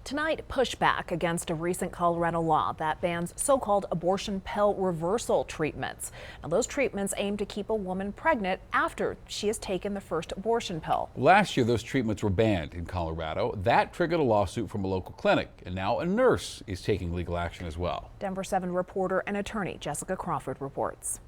Tonight, pushback against a recent Colorado law that bans so-called abortion pill reversal treatments. Now, those treatments aim to keep a woman pregnant after she has taken the first abortion pill. Last year, those treatments were banned in Colorado. That triggered a lawsuit from a local clinic, and now a nurse is taking legal action as well. Denver 7 reporter and attorney Jessica Crawford reports.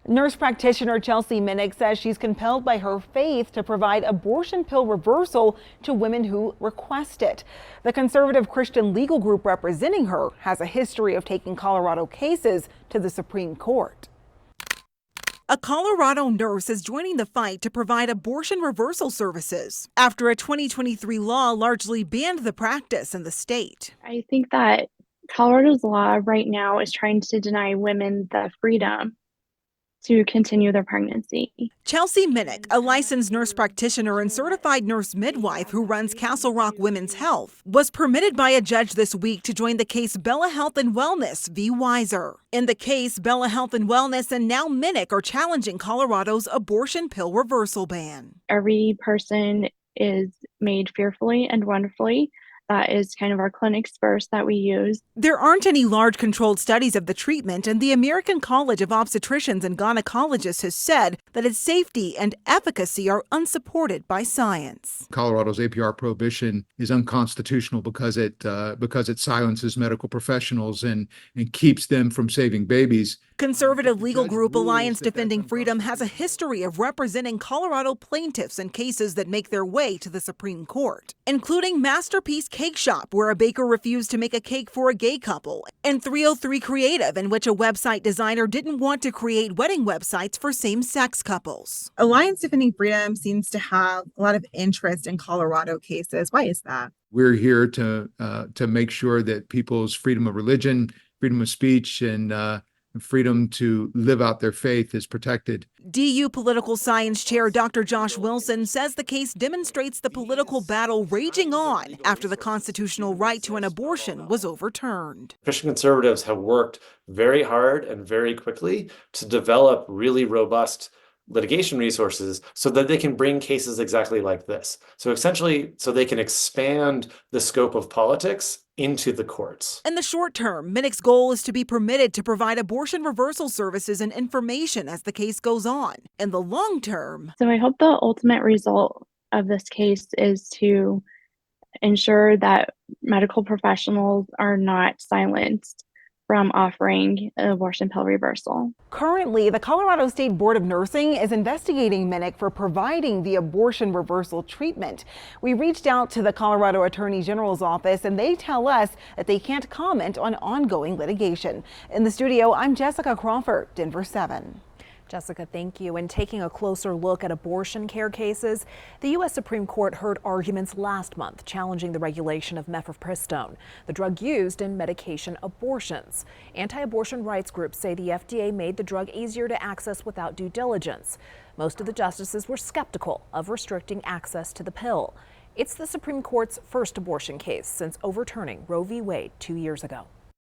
Nurse practitioner Chelsea Minnick says she's compelled by her faith to provide abortion pill reversal to women who request it. The conservative Christian legal group representing her has a history of taking Colorado cases to the Supreme Court. A Colorado nurse is joining the fight to provide abortion reversal services after a 2023 law largely banned the practice in the state. I think that Colorado's law right now is trying to deny women the freedom to continue their pregnancy. Chelsea Minnick, a licensed nurse practitioner and certified nurse midwife who runs Castle Rock Women's Health, was permitted by a judge this week to join the case Bella Health and Wellness v. Weiser. In the case, Bella Health and Wellness and now Minnick are challenging Colorado's abortion pill reversal ban. Every person is made fearfully and wonderfully. That is kind of our clinic's verse that we use. There aren't any large controlled studies of the treatment, and the American College of Obstetricians and Gynecologists has said that its safety and efficacy are unsupported by science. Colorado's APR prohibition is unconstitutional because it silences medical professionals and keeps them from saving babies. Conservative legal group Alliance Defending Freedom has a history of representing Colorado plaintiffs in cases that make their way to the Supreme Court, including Masterpiece Cake Shop, where a baker refused to make a cake for a gay couple, and 303 Creative, in which a website designer didn't want to create wedding websites for same-sex couples. Alliance Defending Freedom seems to have a lot of interest in Colorado cases. Why is that? We're here to make sure that people's freedom of religion, freedom of speech, and freedom to live out their faith is protected. DU Political Science Chair Dr. Josh Wilson says the case demonstrates the political battle raging on after the constitutional right to an abortion was overturned. Christian conservatives have worked very hard and very quickly to develop really robust litigation resources so that they can bring cases exactly like this. So essentially, so they can expand the scope of politics into the courts. In the short term, Minnick's goal is to be permitted to provide abortion reversal services and information as the case goes on. In the long term, So I hope the ultimate result of this case is to ensure that medical professionals are not silenced from offering an abortion pill reversal. Currently, the Colorado State Board of Nursing is investigating Minnick for providing the abortion reversal treatment. We reached out to the Colorado Attorney General's office, and they tell us that they can't comment on ongoing litigation. In the studio, I'm Jessica Crawford, Denver 7. Jessica, thank you. And taking a closer look at abortion care cases, the U.S. Supreme Court heard arguments last month challenging the regulation of mifepristone, the drug used in medication abortions. Anti-abortion rights groups say the FDA made the drug easier to access without due diligence. Most of the justices were skeptical of restricting access to the pill. It's the Supreme Court's first abortion case since overturning Roe v. Wade 2 years ago.